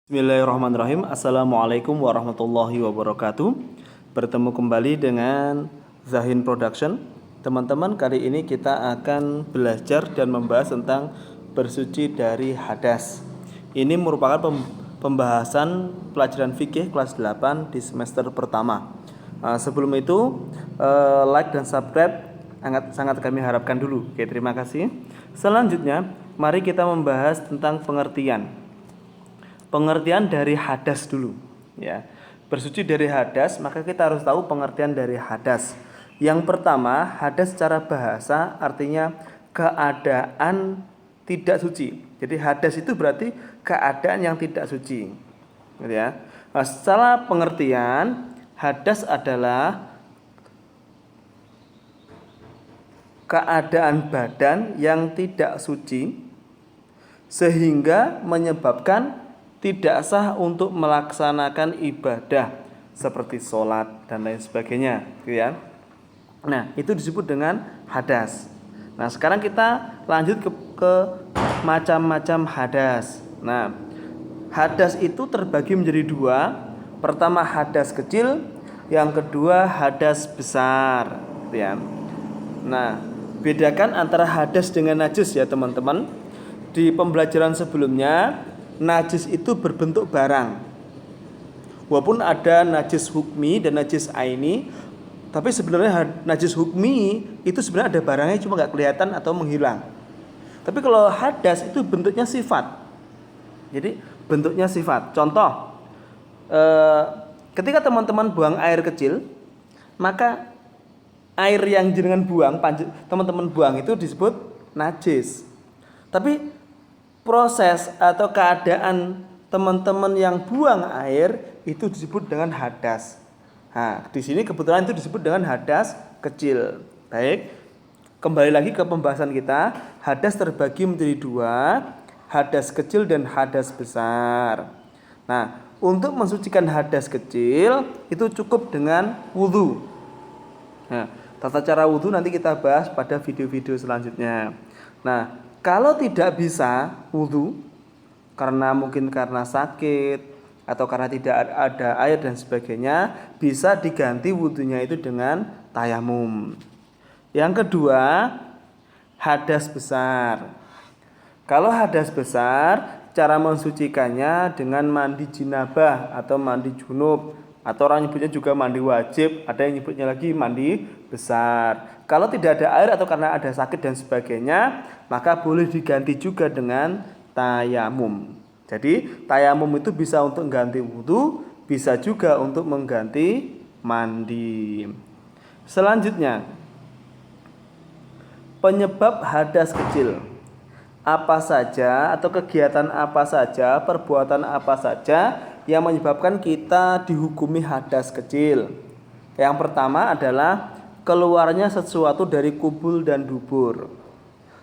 Bismillahirrahmanirrahim. Assalamualaikum warahmatullahi wabarakatuh. Bertemu kembali dengan Zahin Production. Teman-teman, kali ini kita akan belajar dan membahas tentang bersuci dari hadas. Ini merupakan pembahasan pelajaran fikih kelas 8 di semester pertama. Sebelum itu, like dan subscribe sangat kami harapkan dulu. Oke, terima kasih. Selanjutnya, mari kita membahas tentang pengertian dari hadas dulu, ya. Bersuci dari hadas, maka kita harus tahu pengertian dari hadas. Yang pertama, hadas secara bahasa artinya keadaan tidak suci. Jadi hadas itu berarti keadaan yang tidak suci, gitu ya. Nah, secara pengertian, hadas adalah keadaan badan yang tidak suci sehingga menyebabkan tidak sah untuk melaksanakan ibadah seperti sholat dan lain sebagainya, gitu ya. Nah, itu disebut dengan hadas. Nah, sekarang kita lanjut ke macam-macam hadas. Nah, hadas itu terbagi menjadi dua. Pertama hadas kecil, yang kedua hadas besar, gitu ya. Nah, bedakan antara hadas dengan najis ya teman-teman. Di pembelajaran sebelumnya, najis itu berbentuk barang. Walaupun ada najis hukmi dan najis aini, tapi sebenarnya najis hukmi itu sebenarnya ada barangnya, cuma nggak kelihatan atau menghilang. Tapi kalau hadas itu bentuknya sifat. Jadi bentuknya sifat. Contoh, ketika teman-teman buang air kecil, maka air yang jenengan buang, teman-teman buang itu disebut najis. Tapi proses atau keadaan teman-teman yang buang air itu disebut dengan hadas. Nah, di sini kebetulan itu disebut dengan hadas kecil. Baik, kembali lagi ke pembahasan kita. Hadas terbagi menjadi dua, hadas kecil dan hadas besar. Nah, untuk mensucikan hadas kecil itu cukup dengan wudhu. Nah, tata cara wudhu nanti kita bahas pada video-video selanjutnya. Nah, kalau tidak bisa wudhu mungkin karena sakit atau karena tidak ada air dan sebagainya, bisa diganti wudhunya itu dengan tayamum. Yang kedua, hadas besar. Kalau hadas besar, cara mensucikannya dengan mandi jinabah atau mandi junub, atau orang nyebutnya juga mandi wajib, ada yang nyebutnya lagi mandi besar. Kalau tidak ada air atau karena ada sakit dan sebagainya, maka boleh diganti juga dengan tayamum. Jadi tayamum itu bisa untuk mengganti wudhu, bisa juga untuk mengganti mandi. Selanjutnya, penyebab hadas kecil. Apa saja atau kegiatan apa saja, perbuatan apa saja yang menyebabkan kita dihukumi hadas kecil? Yang pertama adalah keluarnya sesuatu dari kubul dan dubur.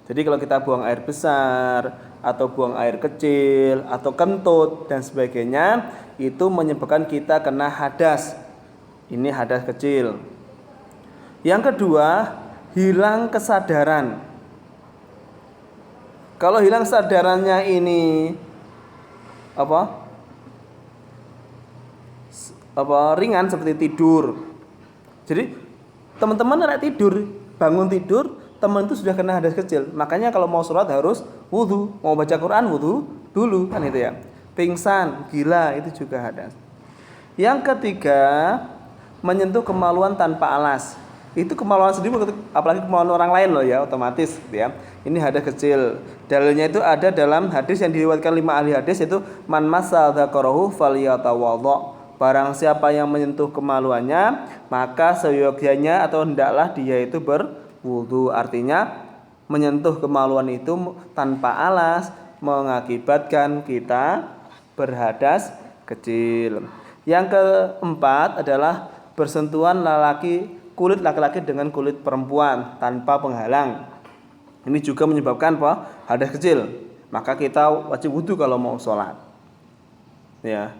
Jadi kalau kita buang air besar atau buang air kecil atau kentut dan sebagainya, itu menyebabkan kita kena hadas. Ini hadas kecil. Yang kedua, hilang kesadaran. Kalau hilang kesadarannya ini ringan seperti tidur. Jadi teman-teman anak tidur, bangun tidur, teman itu sudah kena hadas kecil. Makanya kalau mau sholat harus wudhu, mau baca Quran wudhu dulu, kan itu ya. Pingsan, gila, itu juga hadas. Yang ketiga, menyentuh kemaluan tanpa alas. Itu kemaluan sendiri, apalagi kemaluan orang lain loh ya, otomatis gitu ya. Ini hadas kecil. Dalilnya itu ada dalam hadis yang diriwayatkan 5 ahli hadis, yaitu man massa dzakarahu falyatawaddo. Barang siapa yang menyentuh kemaluannya, maka seyogyanya atau hendaklah dia itu berwudu. Artinya menyentuh kemaluan itu tanpa alas mengakibatkan kita berhadas kecil. Yang keempat adalah bersentuhan kulit laki-laki dengan kulit perempuan tanpa penghalang. Ini juga menyebabkan hadas kecil. Maka kita wajib wudu kalau mau sholat. Ya.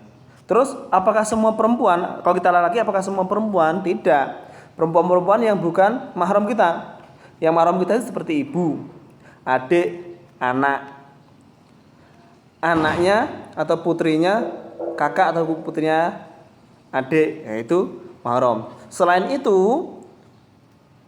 Terus apakah semua perempuan? Kalau kita laki, apakah semua perempuan? Tidak. Perempuan-perempuan yang bukan mahram kita. Yang mahram kita itu seperti ibu, adik, anak. anaknya atau putrinya kakak atau putrinya adik, yaitu mahram. Selain itu,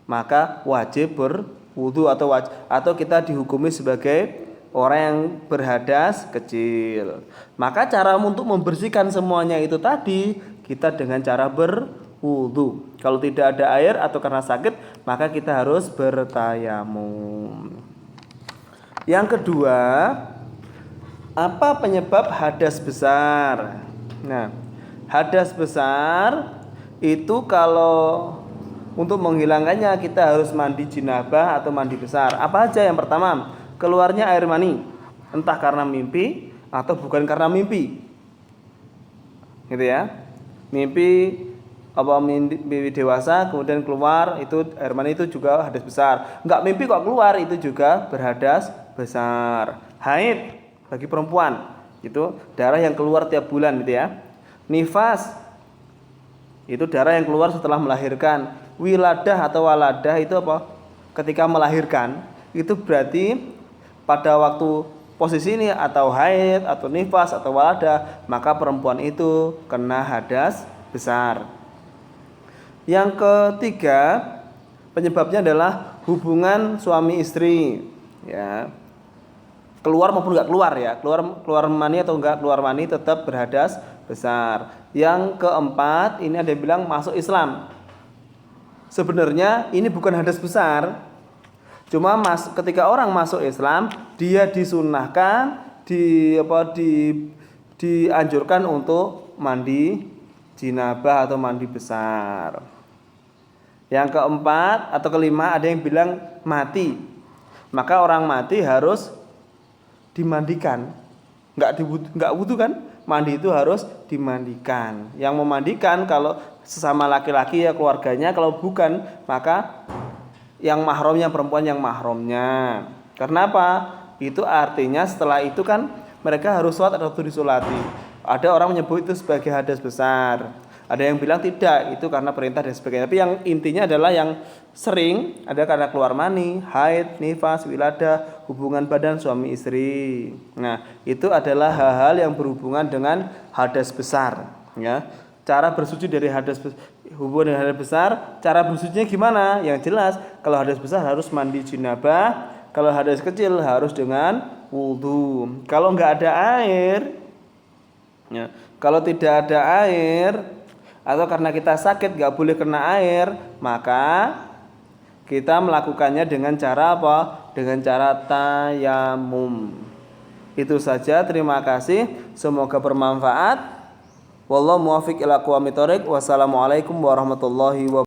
maka wajib berwudu atau kita dihukumi sebagai orang yang berhadas kecil. Maka cara untuk membersihkan semuanya itu tadi kita dengan cara berwudu. Kalau tidak ada air atau karena sakit, maka kita harus bertayamum. Yang kedua, apa penyebab hadas besar? Nah, hadas besar itu kalau untuk menghilangkannya kita harus mandi jinabah atau mandi besar. Apa aja? Yang pertama, keluarnya air mani, entah karena mimpi atau bukan karena mimpi. Gitu ya. Mimpi dewasa kemudian keluar, itu air mani itu juga hadas besar. Enggak mimpi kok keluar, itu juga berhadas besar. Haid bagi perempuan itu darah yang keluar tiap bulan gitu ya. Nifas itu darah yang keluar setelah melahirkan. Wiladah atau waladah itu apa? Ketika melahirkan, itu berarti pada waktu posisi ini atau haid atau nifas atau waladah, maka perempuan itu kena hadas besar. Yang ketiga, penyebabnya adalah hubungan suami istri, ya. Keluar maupun enggak keluar ya, keluar mani atau enggak keluar mani tetap berhadas besar. Yang keempat, ini ada yang bilang masuk Islam. Sebenarnya ini bukan hadas besar. Cuma ketika orang masuk Islam, dia disunahkan, dianjurkan untuk mandi jinabah atau mandi besar. Yang keempat atau kelima ada yang bilang mati. Maka orang mati harus dimandikan. Enggak wudu kan? Mandi itu harus dimandikan. Yang memandikan kalau sesama laki-laki ya keluarganya, kalau bukan maka yang mahramnya, perempuan yang mahramnya. Karena apa? Itu artinya setelah itu kan mereka harus sholat atau disolati. Ada orang menyebut itu sebagai hadas besar. Ada yang bilang tidak, itu karena perintah dan sebagainya. Tapi yang intinya adalah yang sering ada karena keluar mani, haid, nifas, wiladah, hubungan badan suami istri. Nah, itu adalah hal-hal yang berhubungan dengan hadas besar, ya. Cara bersuci dari hubungan dengan hadas besar, cara bersucinya gimana? Yang jelas, kalau hadas besar harus mandi jinabah, kalau hadas kecil harus dengan wudu. Kalau nggak ada air, ya, kalau tidak ada air atau karena kita sakit nggak boleh kena air, maka kita melakukannya dengan cara apa? Dengan cara tayamum. Itu saja, terima kasih, semoga bermanfaat. Wallahu muwaffiq ila aqwamit thoriq. Wassalamualaikum warahmatullahi wabarakatuh.